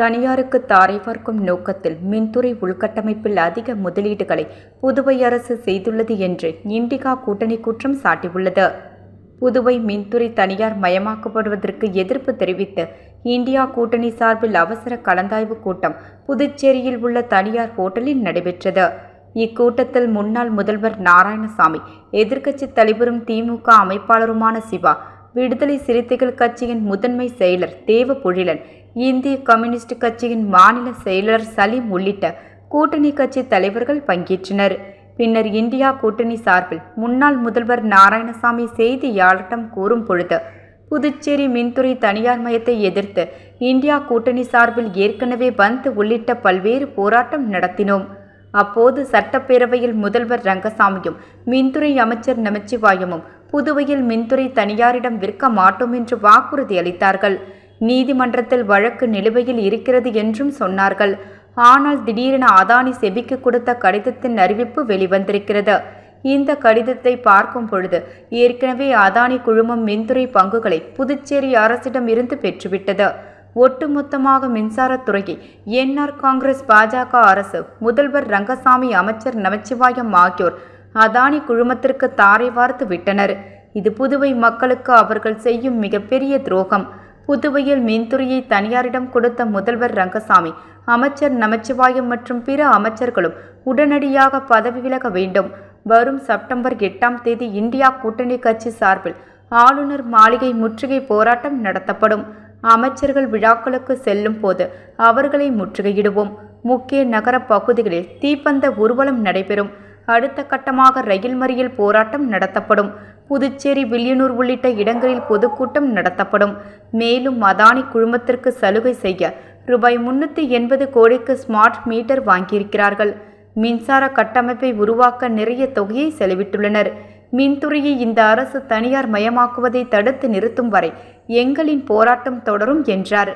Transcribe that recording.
தனியாருக்கு தாரை பார்க்கும் நோக்கத்தில் மின்துறை உள்கட்டமைப்பில் அதிக முதலீடுகளை புதுவை அரசு செய்துள்ளது என்று இண்டிகா கூட்டணி குற்றம் சாட்டியுள்ளது. புதுவை மின்துறை தனியார் மயமாக்கப்படுவதற்கு எதிர்ப்பு தெரிவித்து இந்தியா கூட்டணி சார்பில் அவசர கலந்தாய்வு கூட்டம் புதுச்சேரியில் உள்ள தனியார் ஹோட்டலில் நடைபெற்றது. இக்கூட்டத்தில் முன்னாள் முதல்வர் நாராயணசாமி, எதிர்க்கட்சித் தலைவரும் திமுக அமைப்பாளருமான சிவா, விடுதலை சிறுத்தைகள் கட்சியின் முதன்மை செயலர் தேவபொழிலன், இந்திய கம்யூனிஸ்ட் கட்சியின் மாநில செயலர் சலீம் உள்ளிட்ட கூட்டணி கட்சி தலைவர்கள் பங்கேற்றனர். பின்னர் இந்தியா கூட்டணி சார்பில் முன்னாள் முதல்வர் நாராயணசாமி செய்தியாளரிடம் கூறும் பொழுது, புதுச்சேரி மின்துறை தனியார் மயத்தை எதிர்த்து இந்தியா கூட்டணி சார்பில் ஏற்கனவே பந்த் உள்ளிட்ட பல்வேறு போராட்டம் நடத்தினோம். அப்போது சட்டப்பேரவையில் முதல்வர் ரங்கசாமியும் மின்துறை அமைச்சர் நமச்சிவாயமும் புதுவையில் மின்துறை தனியாரிடம் விற்க மாட்டோம் என்று வாக்குறுதி அளித்தார்கள். நீதிமன்றத்தில் வழக்கு நிலுவையில் இருக்கிறது என்றும் சொன்னார்கள். ஆனால் திடீரென அதானி செபிக்கு கொடுத்த கடிதத்தின் அறிவிப்பு வெளிவந்திருக்கிறது. இந்த கடிதத்தை பார்க்கும் பொழுது ஏற்கனவே அதானி குழுமம் மின்துறை பங்குகளை புதுச்சேரி அரசிடம் இருந்து பெற்றுவிட்டது. ஒட்டுமொத்தமாக மின்சாரத்துறையை என்ஆர் காங்கிரஸ், பாஜக அரசு, முதல்வர் ரங்கசாமி, அமைச்சர் நமச்சிவாயம் ஆகியோர் அதானி குழுமத்திற்கு தாரை வார்த்து விட்டனர். இது புதுவை மக்களுக்கு அவர்கள் செய்யும் மிகப்பெரிய துரோகம். புதுவையில் மின்துறையை தனியாரிடம் கொடுத்த முதல்வர் ரங்கசாமி, அமைச்சர் நமச்சிவாயம் மற்றும் பிற அமைச்சர்களும் உடனடியாக பதவி விலக வேண்டும். வரும் செப்டம்பர் 8ஆம் தேதி இந்தியா கூட்டணி கட்சி சார்பில் ஆளுநர் மாளிகை முற்றுகை போராட்டம் நடத்தப்படும். அமைச்சர்கள் விழாக்களுக்கு செல்லும் போது அவர்களை முற்றுகையிடுவோம். முக்கிய நகர பகுதிகளில் தீப்பந்த ஊர்வலம் நடைபெறும். அடுத்த கட்டமாக ரயில் மறியல் போராட்டம் நடத்தப்படும். புதுச்சேரி, வில்லியனூர் உள்ளிட்ட இடங்களில் பொதுக்கூட்டம் நடத்தப்படும். மேலும் அதானி குழுமத்திற்கு சலுகை செய்ய ரூபாய் 380 கோடிக்கு ஸ்மார்ட் மீட்டர் வாங்கியிருக்கிறார்கள். மின்சார கட்டமைப்பை உருவாக்க நிறைய தொகையை செலவிட்டுள்ளனர். மின்துறையை இந்த அரசு தனியார் மயமாக்குவதை தடுத்து நிறுத்தும் வரை எங்களின் போராட்டம் தொடரும் என்றார்.